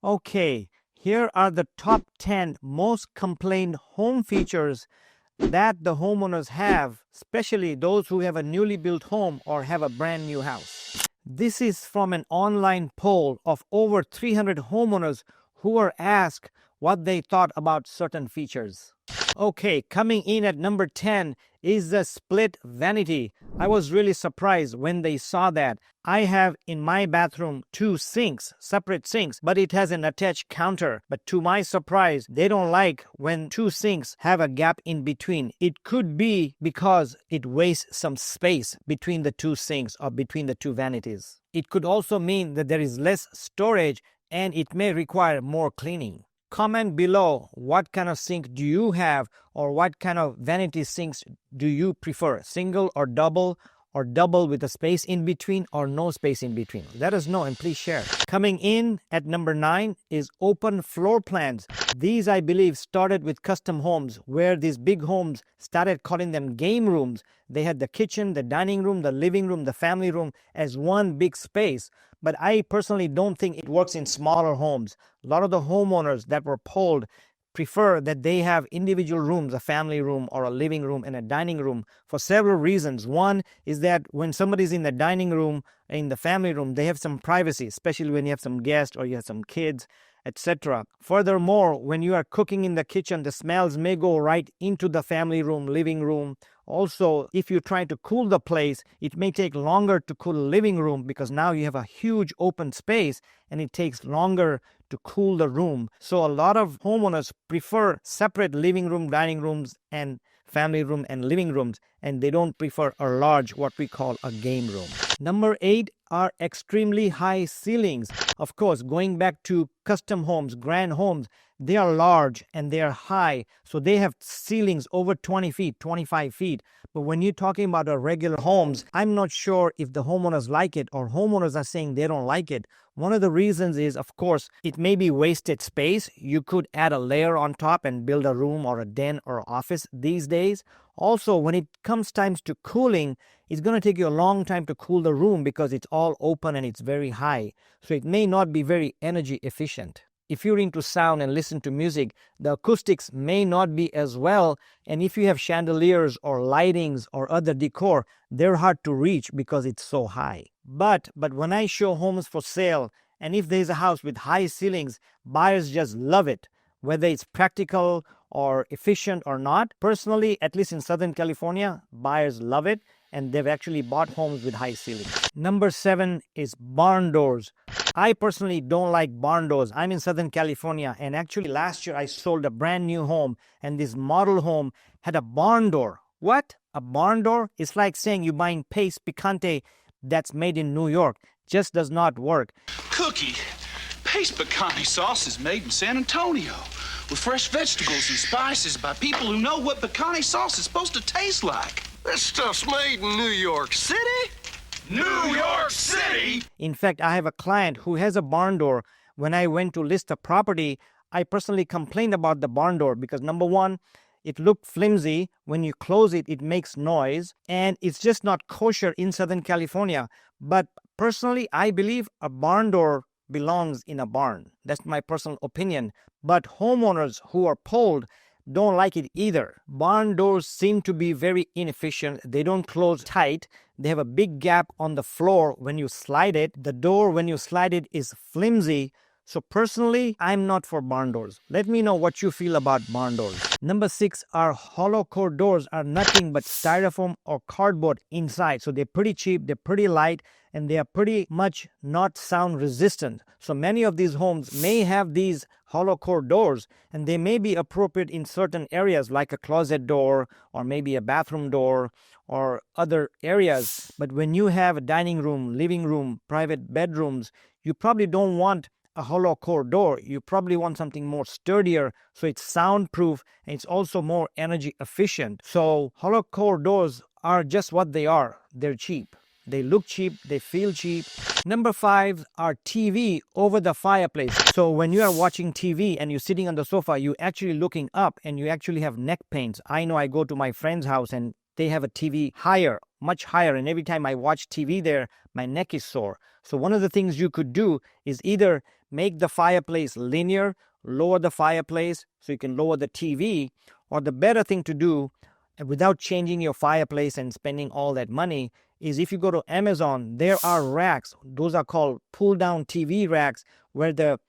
Okay, here are the top 10 most complained home features that the homeowners have, especially those who have a newly built home or have a brand new house. This is from an online poll of over 300 homeowners who were asked what they thought about certain features. Okay, coming in at number 10 is the split vanity. I was really surprised when they saw that. I have in my bathroom two sinks, separate sinks, but it has an attached counter. But to my surprise, they don't like when two sinks have a gap in between. It could be because it wastes some space between the two sinks or between the two vanities. It could also mean that there is less storage and it may require more cleaning. Comment below what kind of sink do you have or what kind of vanity sinks do you prefer, single or double with a space in between or no space in between. Let us know and please share. Coming in at number 9 is open floor plans. These, I believe, started with custom homes where these big homes started calling them game rooms. They had the kitchen, the dining room, the living room, the family room as one big space. But I personally don't think it works in smaller homes. A lot of the homeowners that were polled prefer that they have individual rooms, a family room or a living room and a dining room for several reasons. One is that when somebody's in the dining room, in the family room, they have some privacy, especially when you have some guests or you have some kids, etc. Furthermore, when you are cooking in the kitchen, the smells may go right into the family room, living room. Also, if you try to cool the place, it may take longer to cool the living room because now you have a huge open space and it takes longer to cool the room. So a lot of homeowners prefer separate living room, dining rooms, and family room and living rooms, and they don't prefer a large, what we call a game room. Number 8 are extremely high ceilings. Of course, going back to custom homes, grand homes, they are large and they are high. So they have ceilings over 20 feet, 25 feet. But when you're talking about a regular homes, I'm not sure if the homeowners like it or homeowners are saying they don't like it. One of the reasons is, of course, it may be wasted space. You could add a layer on top and build a room or a den or office these days. Also, when it comes times to cooling, it's going to take you a long time to cool the room because it's all open and it's very high. So it may not be very energy efficient. If you're into sound and listen to music, the acoustics may not be as well. And if you have chandeliers or lightings or other decor, they're hard to reach because it's so high. But when I show homes for sale, and if there's a house with high ceilings, buyers just love it. Whether it's practical or efficient or not, personally, at least in Southern California, buyers love it. And they've actually bought homes with high ceilings. Number 7 is barn doors. I personally don't like barn doors. I'm in Southern California, and actually last year I sold a brand new home, and this model home had a barn door. What? A barn door? It's like saying you're buying paste picante that's made in New York. Just does not work. Cookie, paste picante sauce is made in San Antonio with fresh vegetables and spices by people who know what picante sauce is supposed to taste like. This stuff's made in New York City? New York City? In fact, I have a client who has a barn door. When I went to list a property, I personally complained about the barn door because number one, it looked flimsy. When you close it, it makes noise, and it's just not kosher in Southern California. But personally, I believe a barn door belongs in a barn. That's my personal opinion. But homeowners who are polled don't like it either. Barn doors seem to be very inefficient. They don't close tight. They have a big gap on the floor when you slide it. The door, when you slide it, is flimsy. So personally, I'm not for barn doors. Let me know what you feel about barn doors. Number 6 are Holocore doors are nothing but styrofoam or cardboard inside. So they're pretty cheap, they're pretty light, and they are pretty much not sound resistant. So many of these homes may have these Holocore doors, and they may be appropriate in certain areas like a closet door or maybe a bathroom door or other areas. But when you have a dining room, living room, private bedrooms, you probably don't want a Holocore door. You probably want something more sturdier, so it's soundproof and it's also more energy efficient. So Holocore doors are just what they are. They're cheap. They look cheap, they feel cheap. Number 5 are TV over the fireplace. So when you are watching TV and you're sitting on the sofa, you're actually looking up and you actually have neck pains. I know I go to my friend's house and they have a TV higher, much higher, and every time I watch TV there, my neck is sore. So one of the things you could do is either make the fireplace linear, lower the fireplace so you can lower the TV, or the better thing to do without changing your fireplace and spending all that money is if you go to Amazon, there are racks. Those are called pull-down TV racks where the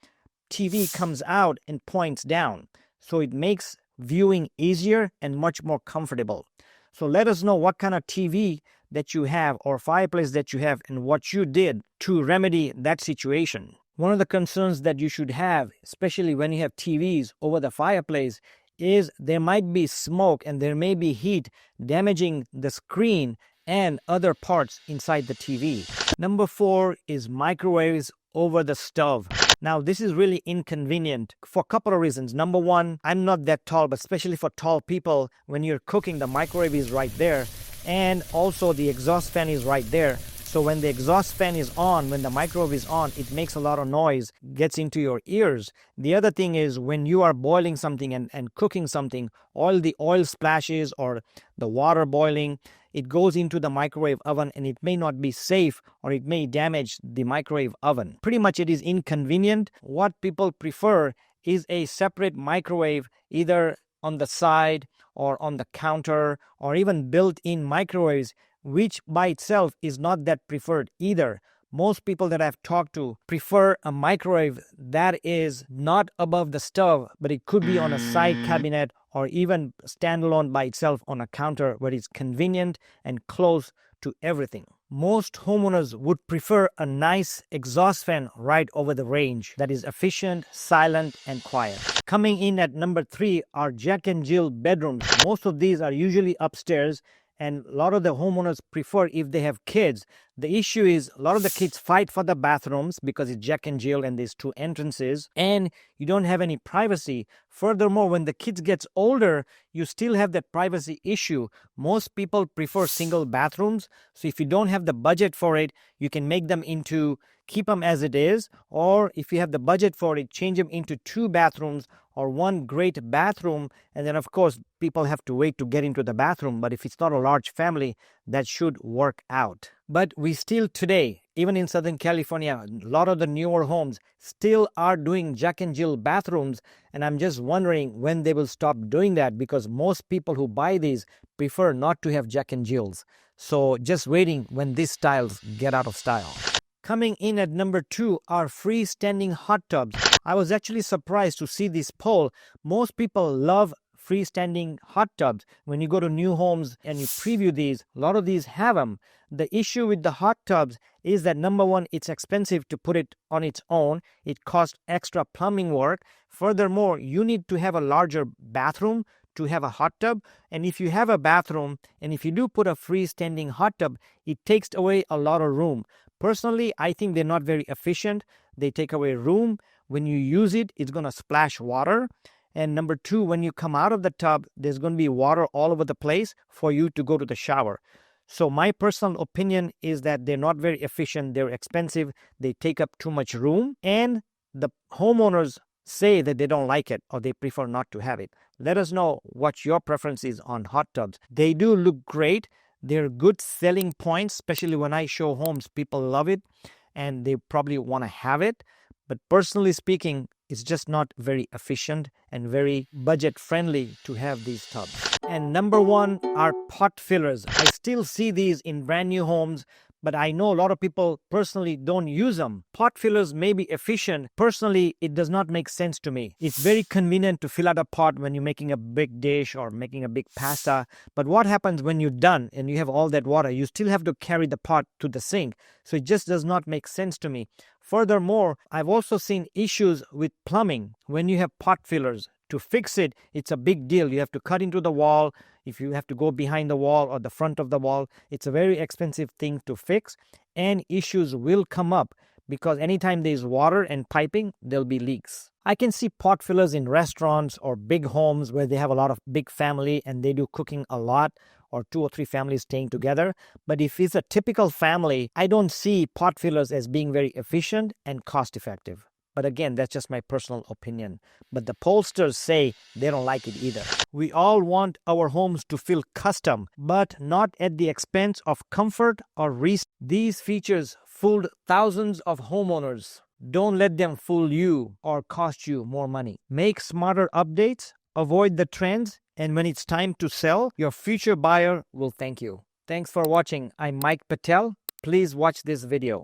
TV comes out and points down. So it makes viewing easier and much more comfortable. So let us know what kind of TV that you have or fireplace that you have and what you did to remedy that situation. One of the concerns that you should have, especially when you have TVs over the fireplace, is there might be smoke and there may be heat damaging the screen and other parts inside the TV. Number 4 is microwaves over the stove. Now, this is really inconvenient for a couple of reasons. Number 1, I'm not that tall, but especially for tall people, when you're cooking, the microwave is right there. And also the exhaust fan is right there. So when the exhaust fan is on, when the microwave is on, it makes a lot of noise, gets into your ears. The other thing is when you are boiling something and cooking something, all the oil splashes or the water boiling, it goes into the microwave oven and it may not be safe or it may damage the microwave oven. Pretty much it is inconvenient. What people prefer is a separate microwave either on the side or on the counter or even built-in microwaves, which by itself is not that preferred either. Most people that I've talked to prefer a microwave that is not above the stove, but it could be on a side cabinet or even standalone by itself on a counter where it's convenient and close to everything. Most homeowners would prefer a nice exhaust fan right over the range that is efficient, silent, and quiet. Coming in at number 3 are Jack and Jill bedrooms. Most of these are usually upstairs, and a lot of the homeowners prefer if they have kids. The issue is a lot of the kids fight for the bathrooms because it's Jack and Jill and there's 2 entrances and you don't have any privacy. Furthermore, when the kids gets older, you still have that privacy issue. Most people prefer single bathrooms. So if you don't have the budget for it, you can make them into, keep them as it is. Or if you have the budget for it, change them into 2 bathrooms or 1 great bathroom. And then of course, people have to wait to get into the bathroom. But if it's not a large family, that should work out. But we still today, even in Southern California, a lot of the newer homes still are doing Jack and Jill bathrooms. And I'm just wondering when they will stop doing that, because most people who buy these prefer not to have Jack and Jills. So just waiting when these styles get out of style. Coming in at number 2 are freestanding hot tubs. I was actually surprised to see this poll. Most people love freestanding hot tubs. When you go to new homes and you preview these, a lot of these have them. The issue with the hot tubs is that number 1, it's expensive to put it on its own. It costs extra plumbing work. Furthermore, you need to have a larger bathroom to have a hot tub. And if you have a bathroom and if you do put a freestanding hot tub, it takes away a lot of room. Personally, I think they're not very efficient. They take away room. When you use it, it's going to splash water. And number 2, when you come out of the tub, there's going to be water all over the place for you to go to the shower. So my personal opinion is that they're not very efficient. They're expensive. They take up too much room. And the homeowners say that they don't like it or they prefer not to have it. Let us know what your preference is on hot tubs. They do look great. They're good selling points, especially when I show homes. People love it and they probably want to have it. But personally speaking, it's just not very efficient and very budget friendly to have these tubs. And number 1 are pot fillers. I still see these in brand new homes, but I know a lot of people personally don't use them. Pot fillers may be efficient. Personally, it does not make sense to me. It's very convenient to fill out a pot when you're making a big dish or making a big pasta. But what happens when you're done and you have all that water? You still have to carry the pot to the sink. So it just does not make sense to me. Furthermore, I've also seen issues with plumbing when you have pot fillers. To fix it, it's a big deal. You have to cut into the wall. If you have to go behind the wall or the front of the wall, it's a very expensive thing to fix. And issues will come up because anytime there's water and piping, there'll be leaks. I can see pot fillers in restaurants or big homes where they have a lot of big family and they do cooking a lot, or 2 or 3 families staying together. But if it's a typical family, I don't see pot fillers as being very efficient and cost effective. But again, that's just my personal opinion. But the pollsters say they don't like it either. We all want our homes to feel custom, but not at the expense of comfort or risk. These features fooled thousands of homeowners. Don't let them fool you or cost you more money. Make smarter updates, avoid the trends, and when it's time to sell, your future buyer will thank you. Thanks for watching. I'm Mike Patel. Please watch this video.